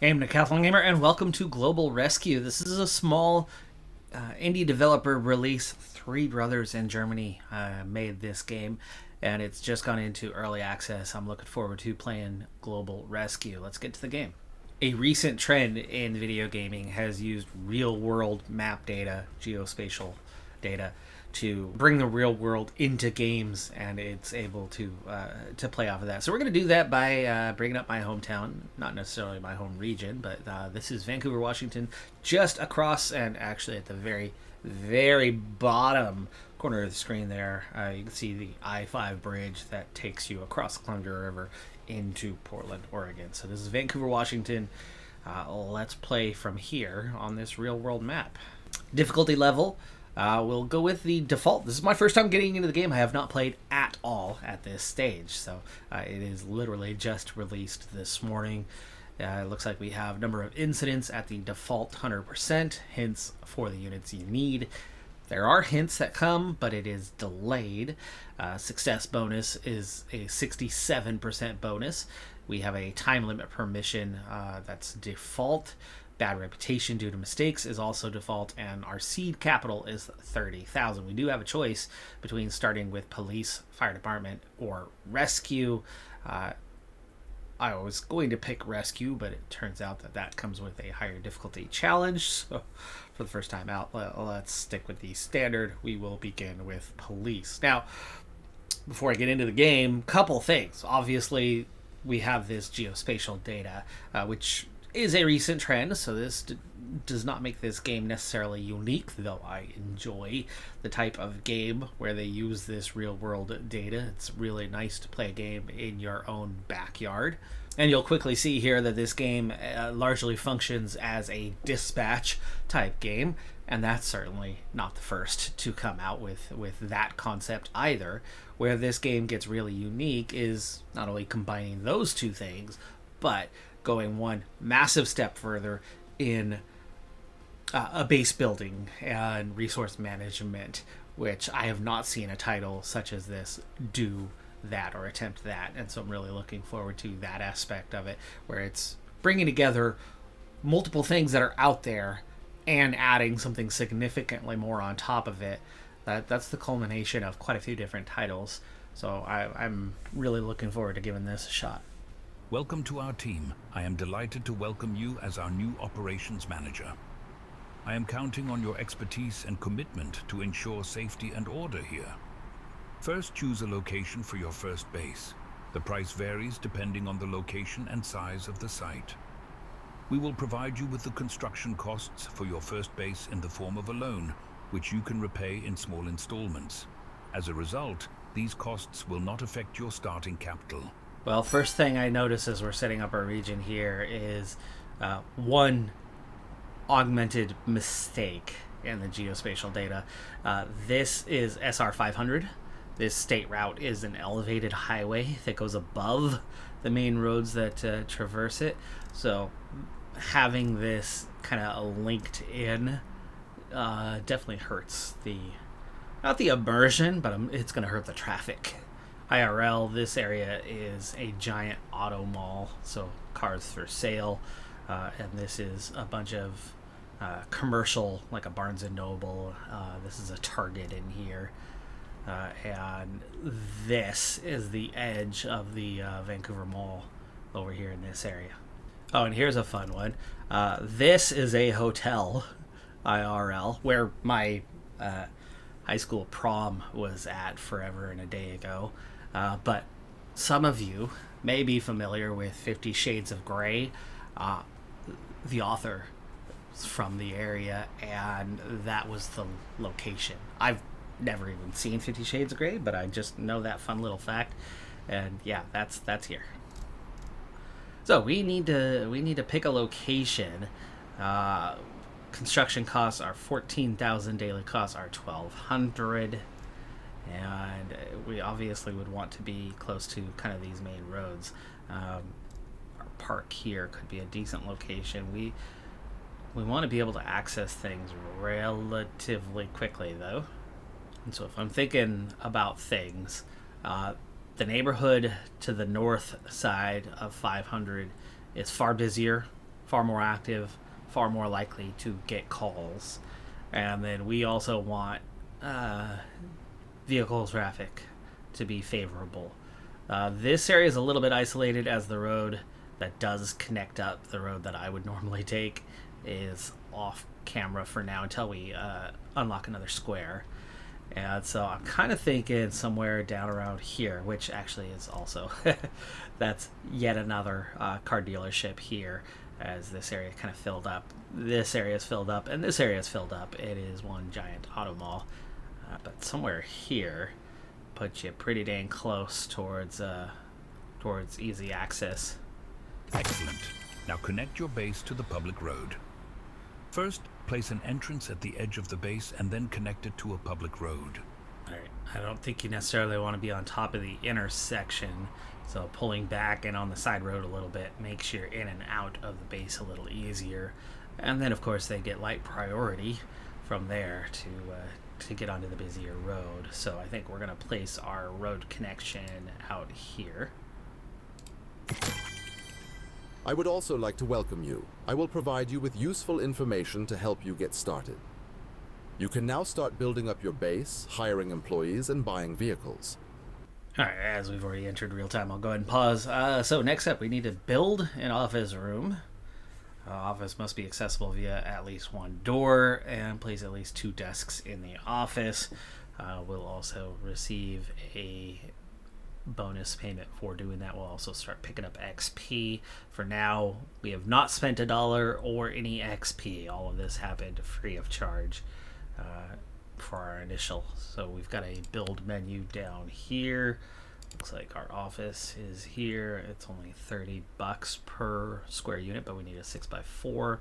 I'm Decathlon Gamer, and welcome to Global Rescue. This is a small indie developer release. Three brothers in Germany made this game, and it's just gone into early access. I'm looking forward to playing Global Rescue. Let's get to the game. A recent trend in video gaming has used real-world map data, geospatial data, to bring the real world into games, and it's able to play off of that. So we're going to do that by bringing up my hometown, not necessarily my home region, but this is Vancouver, Washington, just across, and actually at the very, very bottom corner of the screen there, you can see the I-5 bridge that takes you across the Columbia River into Portland, Oregon. So this is Vancouver, Washington. Let's play from here on this real world map. Difficulty level. We'll go with the default. This is my first time getting into the game. I have not played at all at this stage, so it is literally just released this morning. It looks like we have number of incidents at the default 100%, hints for the units you need. There are hints that come, but it is delayed. Success bonus is a 67% bonus. We have a time limit per mission that's default. Bad reputation due to mistakes is also default, and our seed capital is 30,000. We do have a choice between starting with police, fire department, or rescue. I was going to pick rescue, but it turns out that comes with a higher difficulty challenge. So for the first time out, let's stick with the standard. We will begin with police. Now, before I get into the game, couple things. Obviously, we have this geospatial data, which is a recent trend, so this does not make this game necessarily unique, though I enjoy the type of game where they use this real-world data. It's really nice to play a game in your own backyard. And you'll quickly see here that this game largely functions as a dispatch type game, and that's certainly not the first to come out with that concept either. Where this game gets really unique is not only combining those two things, but going one massive step further in a base building and resource management, which I have not seen a title such as this do that or attempt that. And so I'm really looking forward to that aspect of it, where it's bringing together multiple things that are out there and adding something significantly more on top of it. That's the culmination of quite a few different titles. So I'm really looking forward to giving this a shot. Welcome to our team. I am delighted to welcome you as our new operations manager. I am counting on your expertise and commitment to ensure safety and order here. First, choose a location for your first base. The price varies depending on the location and size of the site. We will provide you with the construction costs for your first base in the form of a loan, which you can repay in small installments. As a result, these costs will not affect your starting capital. Well, first thing I notice as we're setting up our region here is one augmented mistake in the geospatial data. This is SR 500. This state route is an elevated highway that goes above the main roads that traverse it. So having this kind of linked in definitely hurts not the immersion, but it's going to hurt the traffic. IRL, this area is a giant auto mall, so cars for sale, and this is a bunch of commercial, like a Barnes and Noble. This is a Target in here, and this is the edge of the Vancouver Mall over here in this area. Oh, and here's a fun one. This is a hotel, IRL, where my high school prom was at forever and a day ago. But some of you may be familiar with 50 Shades of Grey. The author is from the area, and that was the location. I've never even seen 50 Shades of Grey, but I just know that fun little fact. And yeah, that's here. So we need to pick a location. Construction costs are 14,000. Daily costs are 1,200. And we obviously would want to be close to kind of these main roads. Our park here could be a decent location. We want to be able to access things relatively quickly, though. And so if I'm thinking about things, the neighborhood to the north side of 500 is far busier far more active, far more likely to get calls. And then we also want vehicle traffic to be favorable. This area is a little bit isolated, as the road that does connect up, the road that I would normally take, is off camera for now until we unlock another square. And so I'm kind of thinking somewhere down around here, which actually is also that's yet another car dealership here, as this area kind of filled up. This area is filled up, and this area is filled up. It is one giant auto mall. But somewhere here puts you pretty dang close towards easy access. Excellent. Now connect your base to the public road. First, place an entrance at the edge of the base and then connect it to a public road. Alright, I don't think you necessarily want to be on top of the intersection, so pulling back and on the side road a little bit makes your in and out of the base a little easier. And then, of course, they get light priority from there to get onto the busier road. So I think we're going to place our road connection out here. I would also like to welcome you. I will provide you with useful information to help you get started. You can now start building up your base, hiring employees, and buying vehicles. Alright, as we've already entered real time, I'll go ahead and pause. So next up, we need to build an office room. Office must be accessible via at least one door, and place at least 2 desks in the office. We'll also receive a bonus payment for doing that. We'll also start picking up XP. For now, we have not spent $1 or any XP. All of this happened free of charge for our initial. So we've got a build menu down here. Looks like our office is here. It's only $30 per square unit, but we need a 6x4.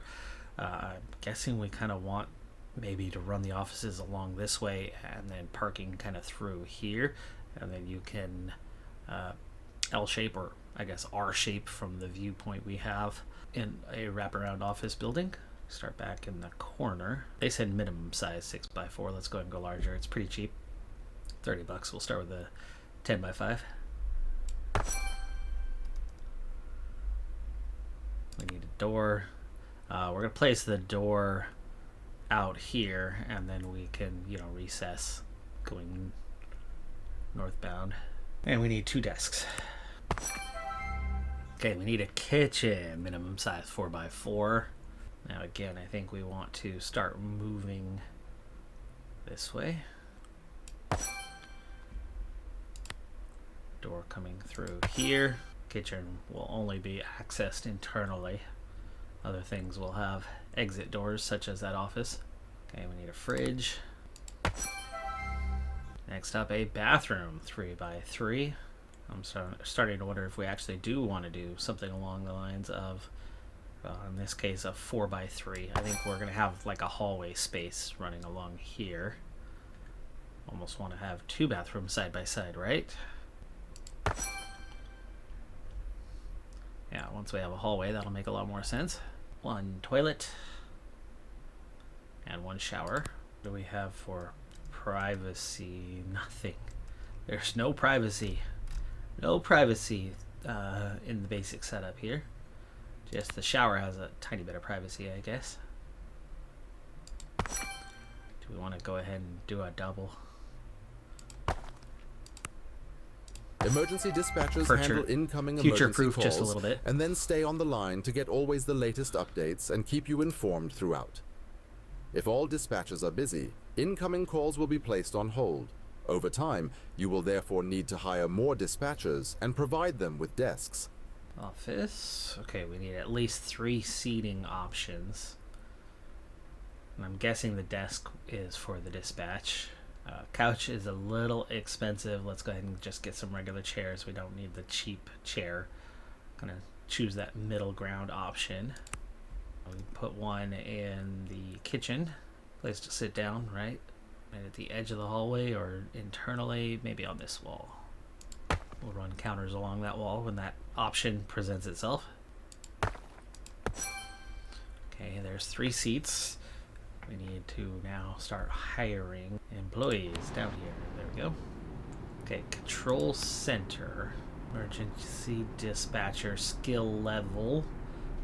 I'm guessing we kind of want maybe to run the offices along this way and then parking kind of through here, and then you can L shape, or I guess R shape from the viewpoint we have in a wraparound office building. Start back in the corner. They said minimum size 6x4. Let's go ahead and go larger. It's pretty cheap. $30. We'll start with the 10x5. We need a door. We're gonna place the door out here, and then we can, recess going northbound. And we need 2 desks. Okay, we need a kitchen. Minimum size 4x4. Now again, I think we want to start moving this way. Door coming through here. Kitchen will only be accessed internally. Other things will have exit doors, such as that office. Okay, we need a fridge. Next up, a bathroom, 3x3. I'm starting to wonder if we actually do want to do something along the lines of, in this case, a 4x3. I think we're going to have like a hallway space running along here. Almost want to have 2 bathrooms side by side, right? Yeah, once we have a hallway, that'll make a lot more sense. 1 toilet and 1 shower. What do we have for privacy? Nothing. There's no privacy. No privacy in the basic setup here. Just the shower has a tiny bit of privacy, I guess. Do we want to go ahead and do a double? Emergency dispatchers handle incoming emergency calls just a little bit. and then stay on the line to get always the latest updates and keep you informed throughout. If all dispatchers are busy, incoming calls will be placed on hold. Over time, you will therefore need to hire more dispatchers and provide them with desks. Office. Okay, we need at least 3 seating options. And I'm guessing the desk is for the dispatch. Couch is a little expensive. Let's go ahead and just get some regular chairs. We don't need the cheap chair. I'm gonna choose that middle ground option. We put 1 in the kitchen. Place to sit down, right? Right at the edge of the hallway or internally, maybe on this wall. We'll run counters along that wall when that option presents itself. Okay, there's 3 seats. We need to now start hiring employees down here. There we go. Okay, control center. Emergency dispatcher skill level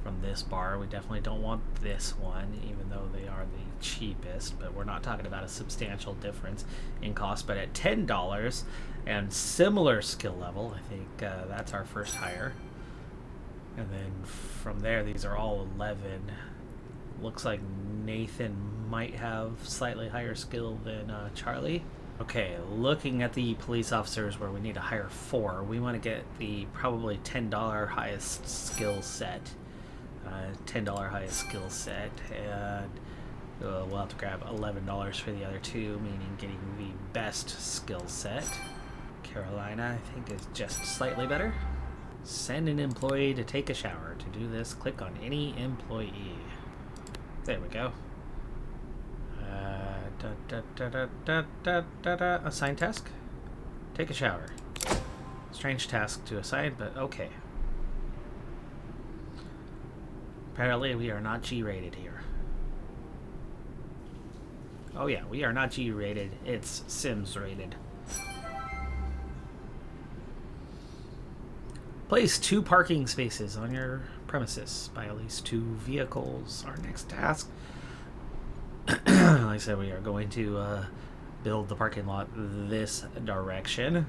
from this bar. We definitely don't want this one, even though they are the cheapest, but we're not talking about a substantial difference in cost. But at $10 and similar skill level, I think that's our first hire. And then from there, these are all 11. Looks like Nathan might have slightly higher skill than Charlie. Okay, looking at the police officers where we need to hire 4, we want to get the probably $10 highest skill set. $10 highest skill set, and we'll have to grab $11 for the other 2, meaning getting the best skill set. Carolina, I think, is just slightly better. Send an employee to take a shower. To do this, click on any employee. There we go. Assign task. Take a shower. Strange task to assign, but okay. Apparently we are not G-rated here. Oh yeah, we are not G-rated. It's Sims rated. Place 2 parking spaces on your premises. Buy at least 2 vehicles. Our next task. Like I said, we are going to build the parking lot this direction.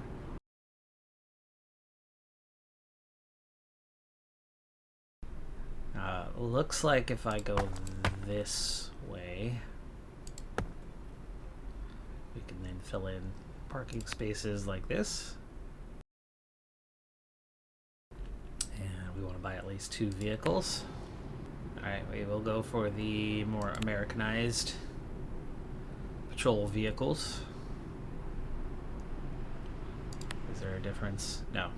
Looks like if I go this way, we can then fill in parking spaces like this. And we want to buy at least 2 vehicles. Alright, we will go for the more Americanized patrol vehicles. Is there a difference? No.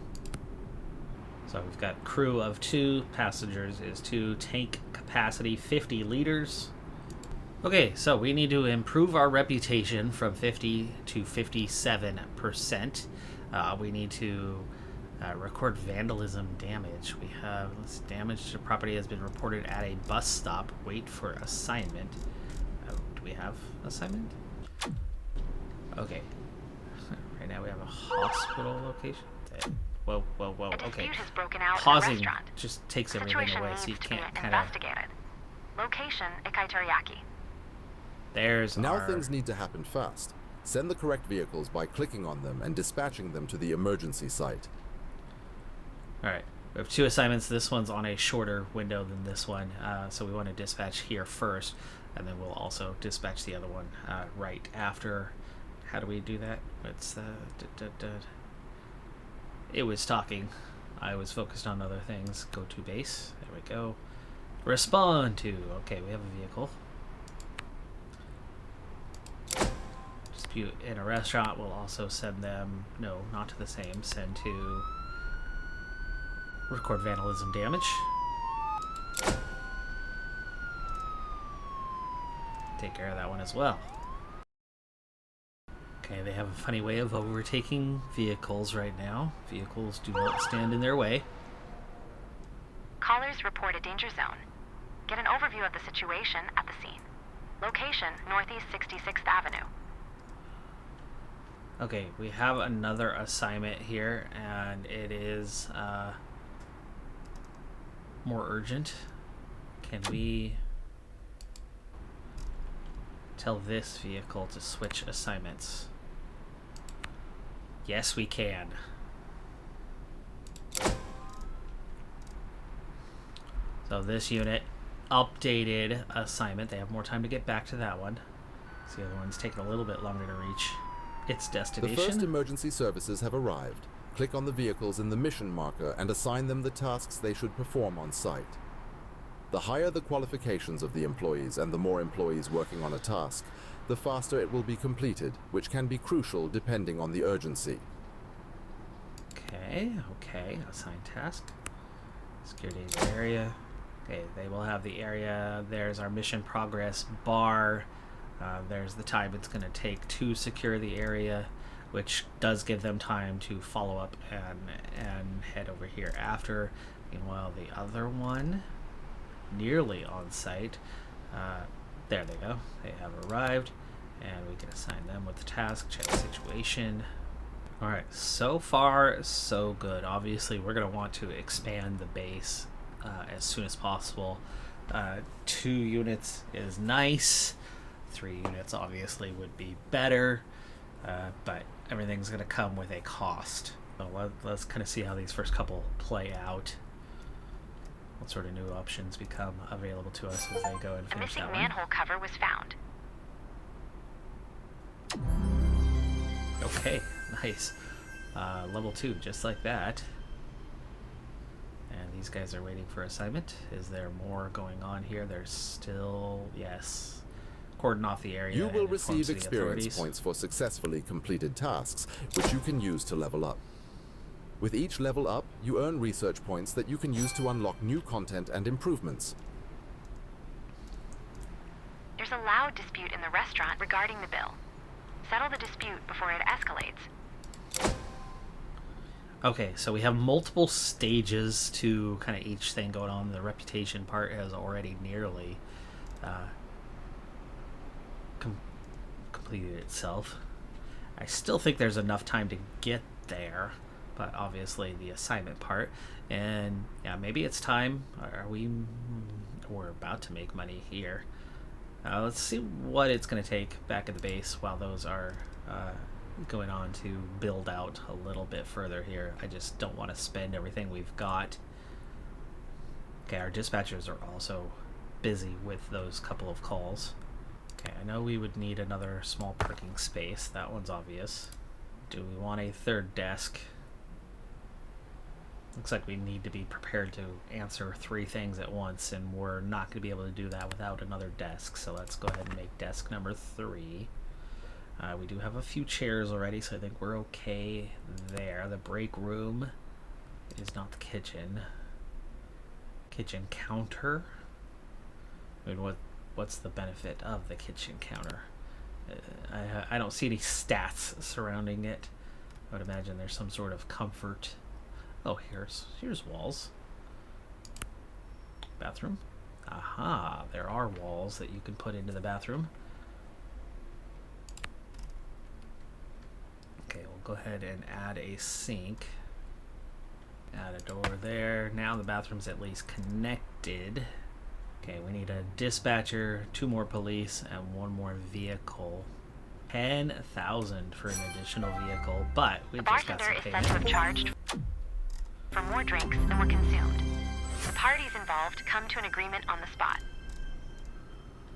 So we've got crew of 2, passengers is 2, tank capacity 50 liters. Okay, so we need to improve our reputation from 50 to 57%. We need to record vandalism damage. We have damage to property has been reported at a bus stop. Wait for assignment. Do we have assignment? Okay. Right now we have a hospital location. Whoa. Okay. Has broken out Pausing in a restaurant. just takes everything Situation away, so you needs to be can't kind of. investigated. Location: Ikaiteriyaki. There's Now our... things need to happen fast. Send the correct vehicles by clicking on them and dispatching them to the emergency site. Alright, we have 2 assignments. This one's on a shorter window than this one, so we want to dispatch here first, and then we'll also dispatch the other one right after. How do we do that? It's It was talking. I was focused on other things. Go to base. There we go. Respond to. Okay, we have a vehicle. Dispute in a restaurant. We'll also send them. No, not to the same. Send to. Record vandalism damage. Take care of that one as well. Okay, they have a funny way of overtaking vehicles right now. Vehicles do not stand in their way. Callers report a danger zone. Get an overview of the situation at the scene. Location: Northeast 66th Avenue. Okay, we have another assignment here, and it is more urgent. Can we tell this vehicle to switch assignments? Yes, we can. So this unit updated assignment. They have more time to get back to that one. So the other one's taking a little bit longer to reach its The destination. first emergency services have arrived. Click on the vehicles in the mission marker and assign them the tasks they should perform on site. The higher the qualifications of the employees and the more employees working on a task, the faster it will be completed, which can be crucial depending on the urgency. Okay. Assign task. Security area. Okay, they will have the area. There's our mission progress bar. There's the time it's going to take to secure the area, which does give them time to follow up and head over here after. Meanwhile, the other one, nearly on site. There they go. They have arrived, and we can assign them with the task. Check the situation. Alright, so far so good. Obviously we're going to want to expand the base as soon as possible. 2 units is nice. 3 units obviously would be better, but everything's going to come with a cost. So let's kind of see how these first couple play out. What sort of new options become available to us as they go and A finish missing that manhole cover was found. one. Okay, nice. Level 2, just like that. And these guys are waiting for assignment. Is there more going on here? There's still, yes. Cordon off the area. You will and inform receive city experience authorities. points for successfully completed tasks, which you can use to level up. With each level up, you earn research points that you can use to unlock new content and improvements. There's a loud dispute in the restaurant regarding the bill. Settle the dispute before it escalates. Okay, so we have multiple stages to kind of each thing going on. The reputation part has already nearly completed itself. I still think there's enough time to get there, but obviously the assignment part. And yeah, maybe it's time. We're about to make money here. Let's see what it's going to take back at the base while those are going on to build out a little bit further here. I just don't want to spend everything we've got. Okay, our dispatchers are also busy with those couple of calls. Okay, I know we would need another small parking space. That one's obvious. Do we want a third desk? Looks like we need to be prepared to answer 3 things at once, and we're not going to be able to do that without another desk. So let's go ahead and make desk number 3. We do have a few chairs already, so I think we're okay there. The break room is not the kitchen. Kitchen counter. I mean, what's the benefit of the kitchen counter? I don't see any stats surrounding it. I would imagine there's some sort of comfort. Oh, here's walls. Bathroom. Aha, there are walls that you can put into the bathroom. Okay, we'll go ahead and add a sink. Add a door there. Now the bathroom's at least connected. Okay, we need a dispatcher, 2 more police, and 1 more vehicle. 10,000 for an additional vehicle, but we The just got bartender some is said payment. to have charged for more drinks than were consumed. The parties involved come to an agreement on the spot.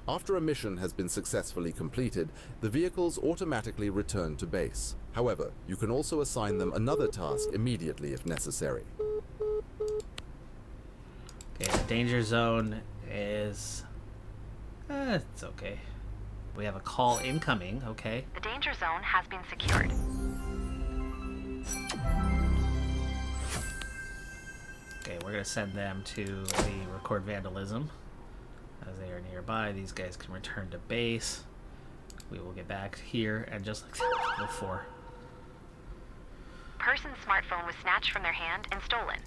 After a mission has been successfully completed, the vehicles automatically return to base. However, you can also assign them another task immediately if necessary. Okay, the danger zone is... it's okay. We have a call incoming, okay. The danger zone has been secured. Okay, we're going to send them to the record vandalism. As they are nearby, these guys can return to base. We will get back here, and just like before. Person's smartphone was snatched from their hand and stolen.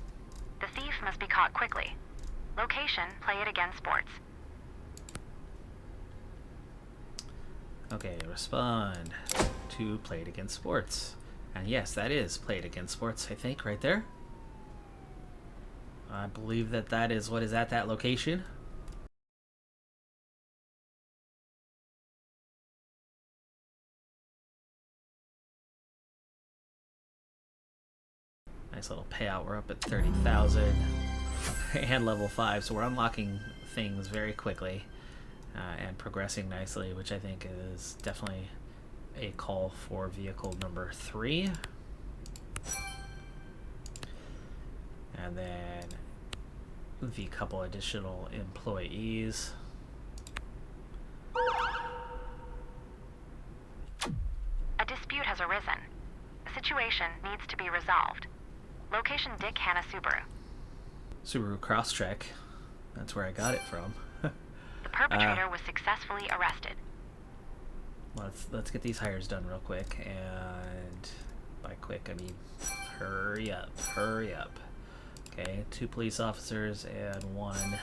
The thief must be caught quickly. Location, play it again sports. Okay, respond to Play It Against Sports. And yes, that is Play It Against Sports, I think, right there. I believe that is what is at that location. Nice little payout. We're up at 30,000 and level 5, so we're unlocking things very quickly and progressing nicely, which I think is definitely a call for vehicle number 3. And then the couple additional employees. A dispute has arisen. The situation needs to be resolved. Location Dick Hanna Subaru. Subaru Crosstrek. That's where I got it from. The perpetrator was successfully arrested. Let's get these hires done real quick, and by quick I mean hurry up. Okay, 2 police officers and 1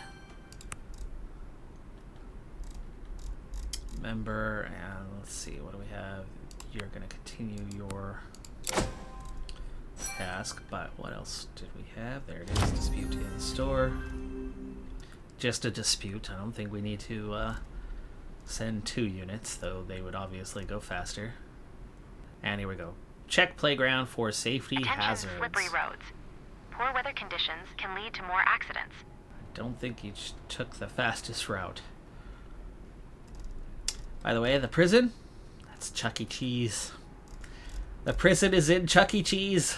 member, and let's see, what do we have? You're gonna continue your task, but what else did we have? There it is, dispute in store. just a dispute. I don't think we need to send 2 units, though they would obviously go faster. And here we go. Check playground for safety Attention, hazards. slippery roads. Poor weather conditions can lead to more accidents. I don't think he took the fastest route. By the way, the prison? That's Chuck E. Cheese. The prison is in Chuck E. Cheese.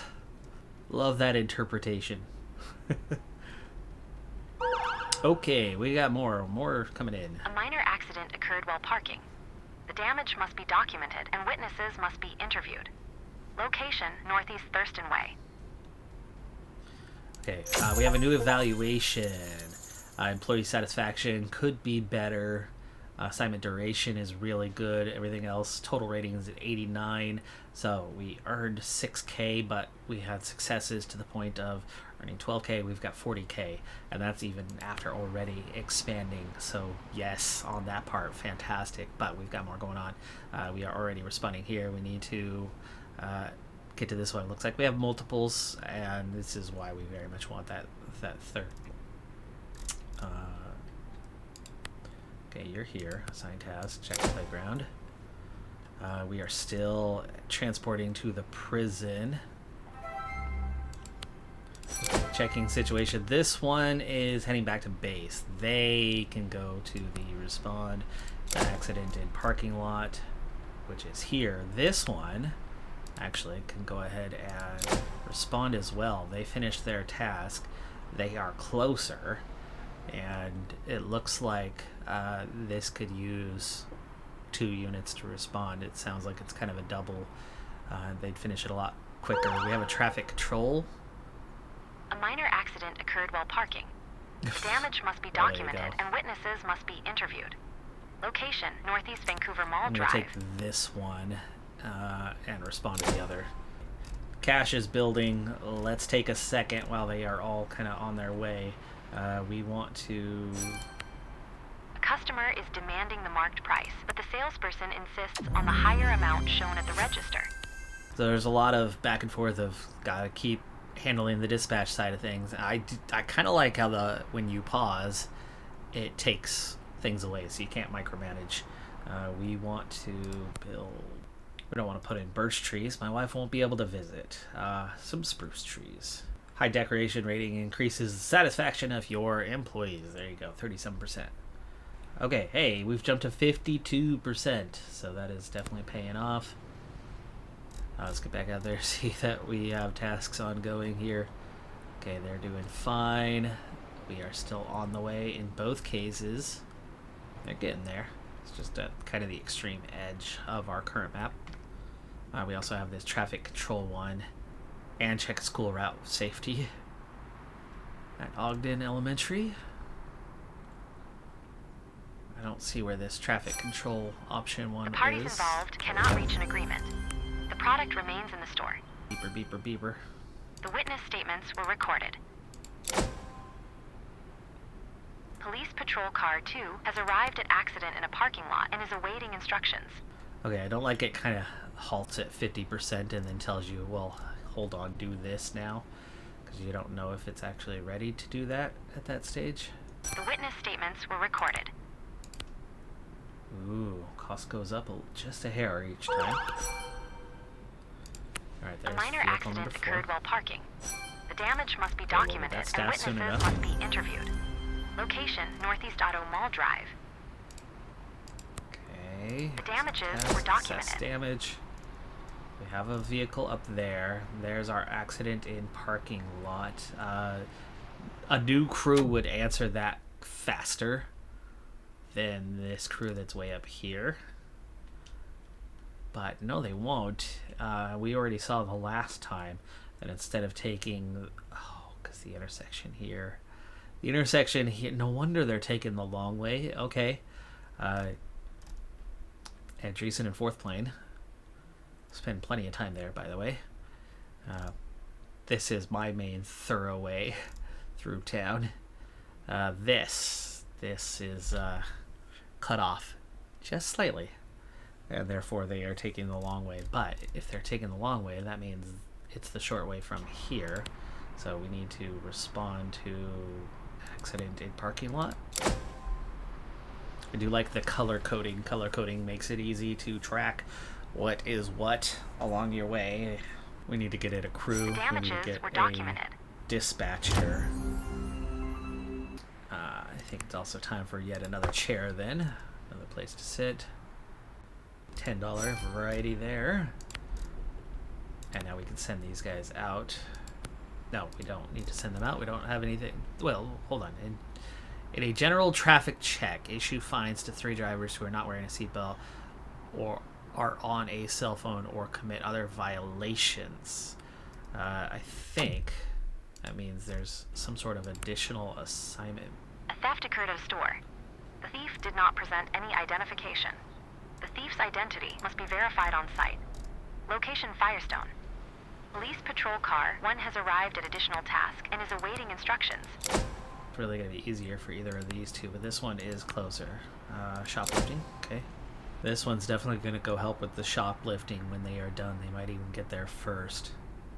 Love that interpretation. Okay, we got more coming in. A minor accident occurred while parking. The damage must be documented and witnesses must be interviewed. Location, Northeast Thurston Way. Okay, we have a new evaluation. Employee satisfaction could be better. Assignment duration is really good. Everything else, total rating is at 89. So we earned 6K, but we had successes to the point of earning 12K. We've got 40K, and that's even after already expanding. So yes, on that part, fantastic. But we've got more going on. We are already responding here. We need to get to this one. It looks like we have multiples, and this is why we very much want that third. Okay, you're here. Assign task. Check playground. We are still transporting to the prison. Okay, checking situation. This one is heading back to base. They can go to the respond accident in parking lot, which is here. This one actually can go ahead and respond as well. They finished their task. They are closer, and it looks like this could use 2 units to respond. It sounds like it's kind of a double. They'd finish it a lot quicker. We have a traffic control. A minor accident occurred while parking. The damage must be documented and witnesses must be interviewed. Location, Northeast Vancouver Mall I'm going Drive. to take this one and respond to the other. Cash is building. Let's take a second while they are all kind of on their way. We want to... A customer is demanding the marked price, but the salesperson insists on the higher amount shown at the register. So there's a lot of back and forth of gotta keep handling the dispatch side of things. I kind of like how when you pause, it takes things away, so you can't micromanage. We want to build... We don't want to put in birch trees. My wife won't be able to visit. Some spruce trees. High decoration rating increases the satisfaction of your employees. There you go, 37%. Okay, hey, we've jumped to 52%, so that is definitely paying off. Let's get back out there, see that we have tasks ongoing here. Okay, they're doing fine. We are still on the way in both cases. They're getting there. It's just at kind of the extreme edge of our current map. We also have this traffic control one and check school route safety at Ogden Elementary. I don't see where this traffic control option one is. The parties involved cannot reach an agreement. The product remains in the store. Beeper, beeper, beeper. The witness statements were recorded. Police Patrol Car 2 has arrived at accident in a parking lot and is awaiting instructions. Okay, I don't like it kind of halts at 50% and then tells you, well, hold on, do this now. Because you don't know if it's actually ready to do that at that stage. The witness statements were recorded. Ooh, cost goes up just a hair each time. Alright, A there's minor vehicle accident number 4. occurred while parking. The damage must be well, documented that's and staffed soon witnesses enough. must be interviewed. Location, Northeast Auto Mall Drive. Okay. The damages Test, were assess documented. damage. We have a vehicle up there. There's our accident in parking lot. A new crew would answer that faster than this crew that's way up here. But no, they won't. We already saw the last time that instead of taking... Oh, because the intersection here... The intersection here... No wonder they're taking the long way. Okay. Andreessen in 4th plane. Spend plenty of time there, by the way. This is my main thoroughway through town. This is cut off just slightly, and therefore they are taking the long way. But if they're taking the long way, that means it's the short way from here. So we need to respond to Accident in parking lot. I do like the color coding. Color coding makes it easy to track what is what along your way. We need to get it a crew. The damages we need to get were documented. A dispatcher. I think it's also time for yet another chair then. Another place to sit. $10 variety there. And now we can send these guys out. No, we don't need to send them out. We don't have anything. Well, hold on. In a general traffic check, issue fines to 3 drivers who are not wearing a seatbelt or are on a cell phone or commit other violations. I think that means there's some sort of additional assignment. A theft occurred at a store. The thief did not present any identification. The thief's identity must be verified on site. Location Firestone. Police patrol car 1 has arrived at additional task and is awaiting instructions. It's really going to be easier for either of these two, but this one is closer. Shoplifting, okay. This one's definitely going to go help with the shoplifting when they are done. They might even get there first.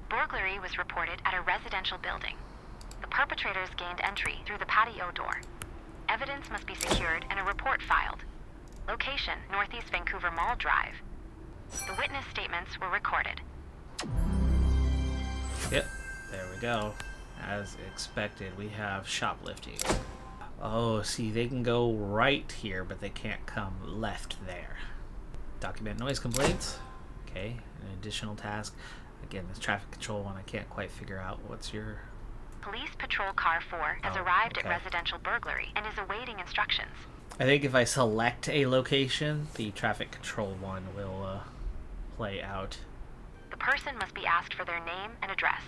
Burglary was reported at a residential building. The perpetrators gained entry through the patio door. Evidence must be secured and a report filed. Location, Northeast Vancouver Mall Drive. The witness statements were recorded. Yep, there we go. As expected, we have shoplifting. Oh, see, they can go right here, but they can't come left there. Document noise complaints. Okay, an additional task. Again, this traffic control one, I can't quite figure out. What's your... Police patrol car 4 has arrived at residential burglary and is awaiting instructions. I think if I select a location, the traffic control one will play out. The person must be asked for their name and address.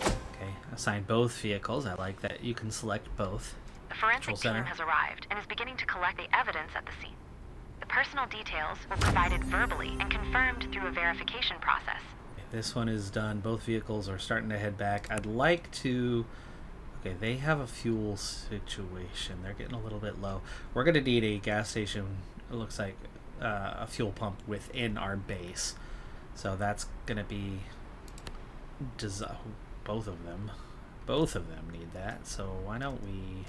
Okay, assign both vehicles. I like that you can select both. The forensic team has arrived and is beginning to collect the evidence at the scene. The personal details were provided verbally and confirmed through a verification process. This one is done. Both vehicles are starting to head back. I'd like to... Okay, they have a fuel situation. They're getting a little bit low. We're going to need a gas station, it looks like a fuel pump within our base. So that's going to be... both of them. Both of them need that. So why don't we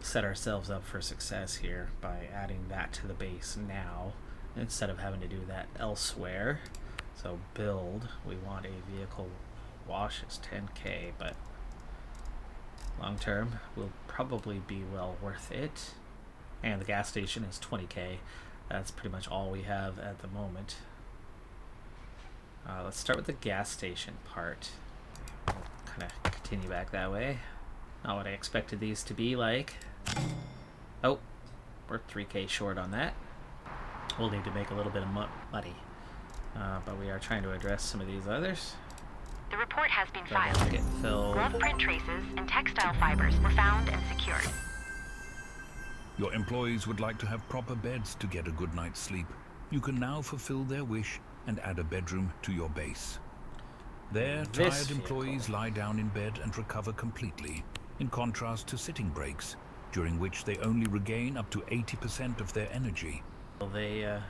set ourselves up for success here by adding that to the base now instead of having to do that elsewhere. So build, we want a vehicle wash is 10K, but long term will probably be well worth it. And the gas station is 20K. That's pretty much all we have at the moment. Let's start with the gas station part. We'll kind of continue back that way. Not what I expected these to be like. Oh, we're 3K short on that. We'll need to make a little bit of money. But we are trying to address some of these others. The report has been So filed. they'll get filled. Glove print traces and textile fibers were found and secured. Your employees would like to have proper beds to get a good night's sleep. You can now fulfill their wish and add a bedroom to your base. There, This tired employees vehicle. lie down in bed and recover completely, in contrast to sitting breaks, during which they only regain up to 80% of their energy. Will they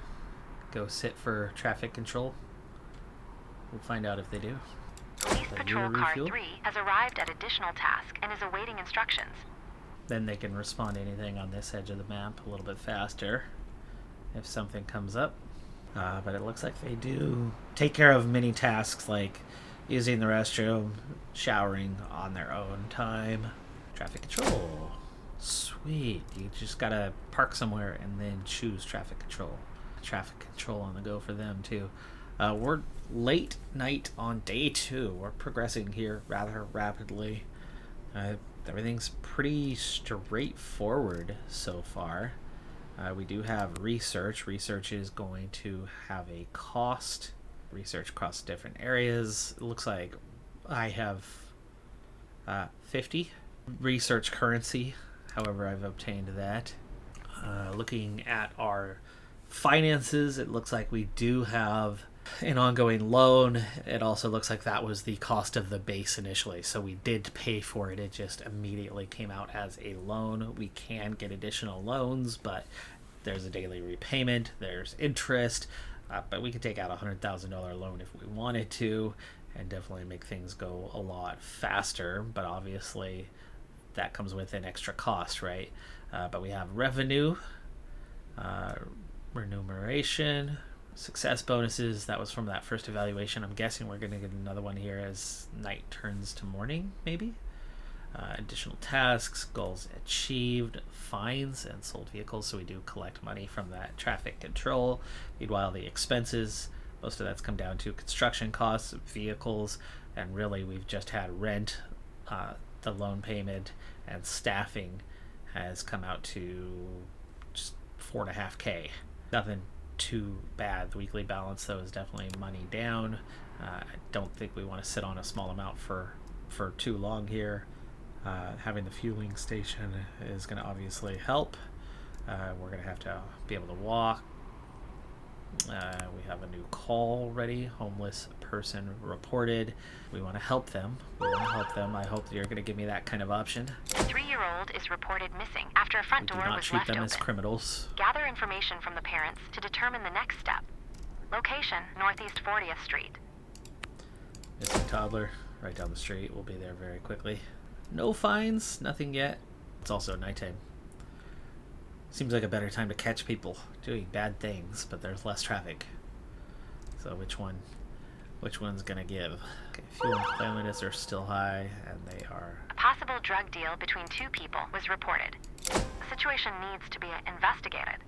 go sit for traffic control? We'll find out if they do. Police Then patrol you car refuel? 3 has arrived at additional task and is awaiting instructions. Then they can respond to anything on this edge of the map a little bit faster if something comes up. But it looks like they do take care of many tasks like using the restroom, showering on their own time. Traffic control. Sweet. You just gotta park somewhere and then choose traffic control. Traffic control on the go for them too. We're late night on day 2. We're progressing here rather rapidly. Everything's pretty straightforward so far. We do have research. Research is going to have a cost. Research across different areas. It looks like I have 50 research currency. However, I've obtained that. Looking at our finances, it looks like we do have an ongoing loan. It also looks like that was the cost of the base initially, so we did pay for it. It just immediately came out as a loan. We can get additional loans, but there's a daily repayment, there's interest, but we could take out a $100,000 loan if we wanted to and definitely make things go a lot faster. But obviously that comes with an extra cost, right? But we have revenue, remuneration, success bonuses. That was from that first evaluation. I'm guessing we're going to get another one here as night turns to morning, maybe. Additional tasks, goals achieved, fines, and sold vehicles. So we do collect money from that traffic control. Meanwhile, the expenses, most of that's come down to construction costs, vehicles, and really we've just had rent, the loan payment, and staffing has come out to just $4.5K. Nothing too bad. The weekly balance, though, is definitely money down. I don't think we want to sit on a small amount for too long here. Having the fueling station is going to obviously help. We're going to have to be able to walk. We have a new call ready. Homeless person reported. We want to help them. I hope you're going to give me that kind of option. A 3-year-old is reported missing after a front door was left open. We do not treat them as criminals. Gather information from the parents to determine the next step. Location, Northeast 40th Street. Missing toddler, right down the street. We'll be there very quickly. No fines, nothing yet. It's also nighttime. Seems like a better time to catch people doing bad things, but there's less traffic. So which one's gonna give? Okay, fuel and cleanliness are still high, and they are. A possible drug deal between 2 people was reported. The situation needs to be investigated.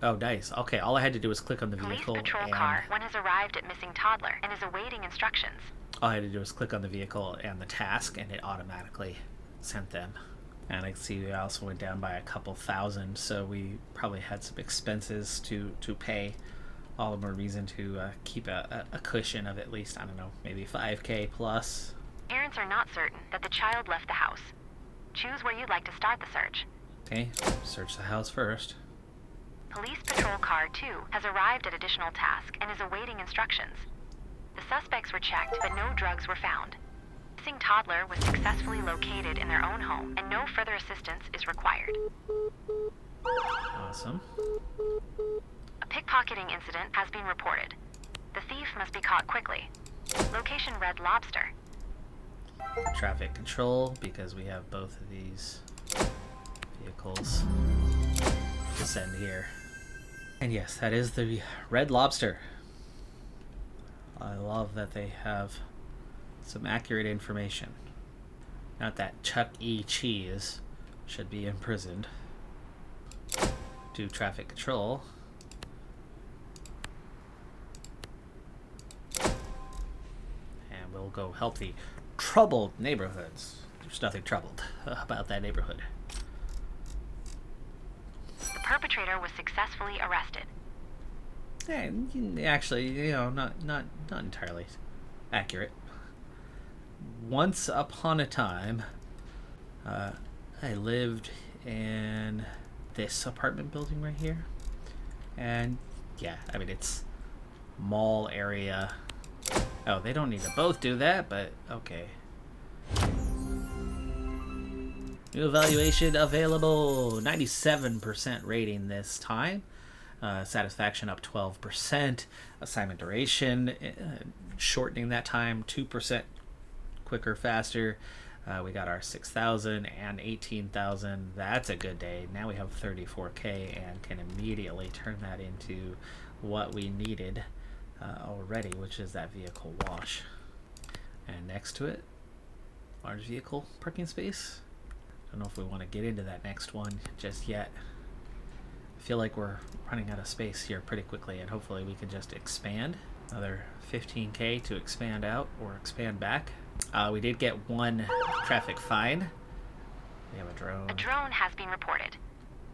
Oh, nice. Okay, all I had to do was click on the vehicle. Police patrol car. One has arrived at missing toddler and is awaiting instructions. All I had to do was click on the vehicle and the task, and it automatically sent them. And I can see we also went down by a couple thousand, so we probably had some expenses to pay. All the more reason to keep a cushion of at least, I don't know, maybe $5K plus. Parents are not certain that the child left the house. Choose where you'd like to start the search. Okay, search the house first. Police patrol car 2 has arrived at additional task and is awaiting instructions. The suspects were checked, but no drugs were found. Missing toddler was successfully located in their own home, and no further assistance is required. Awesome. A pickpocketing incident has been reported. The thief must be caught quickly. Location Red Lobster. Traffic control, because we have both of these vehicles to send here. And yes, that is the Red Lobster. I love that they have some accurate information. Not that Chuck E. Cheese should be imprisoned. Do traffic control. And we'll go help the troubled neighborhoods. There's nothing troubled about that neighborhood. The perpetrator was successfully arrested. Actually, not entirely accurate. Once upon a time, I lived in this apartment building right here, and yeah, I mean, it's mall area. Oh, they don't need to both do that, but okay. New evaluation available. 97% rating this time. Satisfaction up 12%. Assignment duration shortening that time 2% quicker, faster. We got our 6,000 and 18,000. That's a good day. Now we have 34K and can immediately turn that into what we needed already, which is that vehicle wash. And next to it, large vehicle parking space. Don't know if we want to get into that next one just yet. I feel like we're running out of space here pretty quickly, and hopefully we can just expand. Another 15K to expand out or expand back. We did get one traffic fine. We have a drone. A drone has been reported.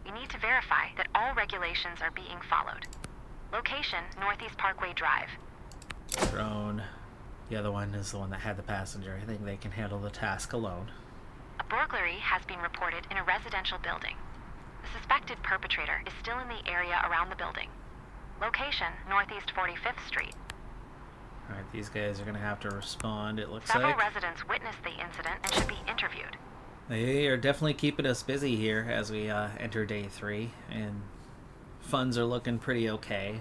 We need to verify that all regulations are being followed. Location, Northeast Parkway Drive. Drone. The other one is the one that had the passenger. I think they can handle the task alone. A burglary has been reported in a residential building. The suspected perpetrator is still in the area around the building. Location, Northeast 45th Street. Alright, these guys are going to have to respond, it looks Several like. residents witnessed the incident and should be interviewed. They are definitely keeping us busy here as we enter day 3, and funds are looking pretty okay.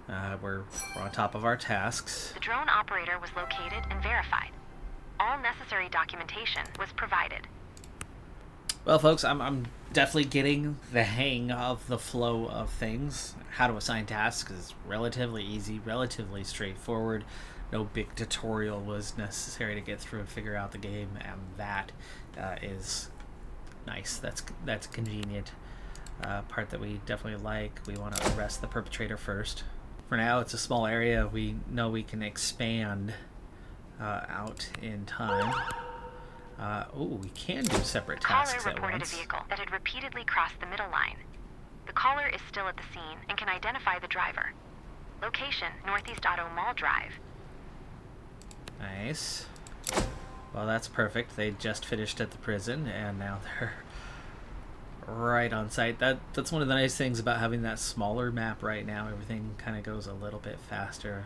We're on top of our tasks. The drone operator was located and verified. All necessary documentation was provided. Well, folks, I'm definitely getting the hang of the flow of things. How to assign tasks is relatively easy, relatively straightforward. No big tutorial was necessary to get through and figure out the game, and that is nice. That's convenient. Part that we definitely like. We want to arrest the perpetrator first. For now, it's a small area. We know we can expand out in time. We can do separate tasks Caller at reported once. a vehicle that had repeatedly crossed the middle line. The caller is still at the scene and can identify the driver. Location, Northeast Auto Mall Drive. Nice. Well, that's perfect. They just finished at the prison, and now they're right on site. That's one of the nice things about having that smaller map right now. Everything kind of goes a little bit faster.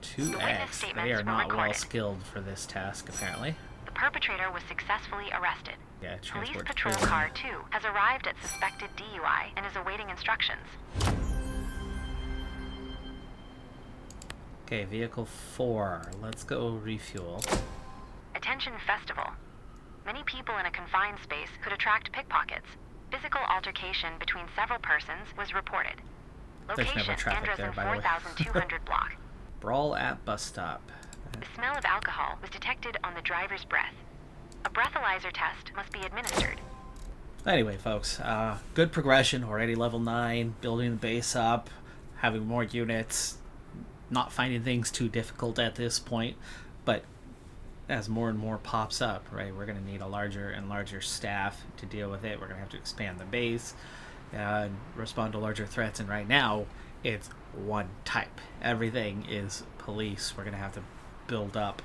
2X. They are not well skilled for this task, apparently. The perpetrator was successfully arrested. Yeah, Police transport to Patrol prison. Car 2 has arrived at suspected DUI and is awaiting instructions. Okay, vehicle 4. Let's go refuel. Attention Festival. Many people in a confined space could attract pickpockets. Physical altercation between several persons was reported. There's never Location, traffic Andrews there, and by the way. 4200 block. Brawl at bus stop. The smell of alcohol was detected on the driver's breath. A breathalyzer test must be administered. Anyway, folks, good progression. Already level 9, building the base up, having more units, not finding things too difficult at this point, but as more and more pops up, right, we're going to need a larger and larger staff to deal with it. We're going to have to expand the base and respond to larger threats, and right now, it's one type. Everything is police. We're going to have to build up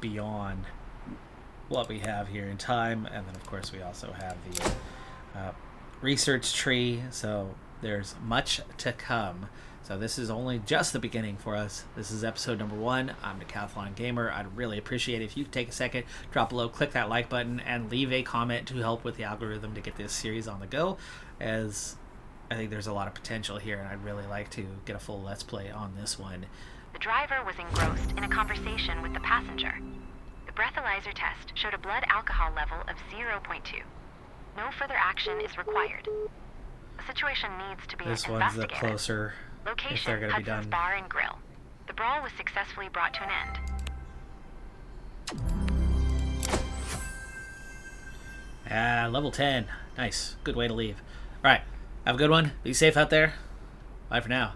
beyond what we have here in time, and then of course we also have the research tree, so there's much to come. So this is only just the beginning for us. This is episode number 1. I'm Decathlon Gamer. I'd really appreciate it if you could take a second, drop below, click that like button, and leave a comment to help with the algorithm to get this series on the go, as I think there's a lot of potential here, and I'd really like to get a full Let's Play on this one. The driver was engrossed in a conversation with the passenger. The breathalyzer test showed a blood alcohol level of 0.2. No further action is required. The situation needs to be This one's the investigated. closer if Location, they're going to be Hudson's done. Bar and Grill. The brawl was successfully brought to an end. Level 10. Nice. Good way to leave. Alright. Have a good one. Be safe out there. Bye for now.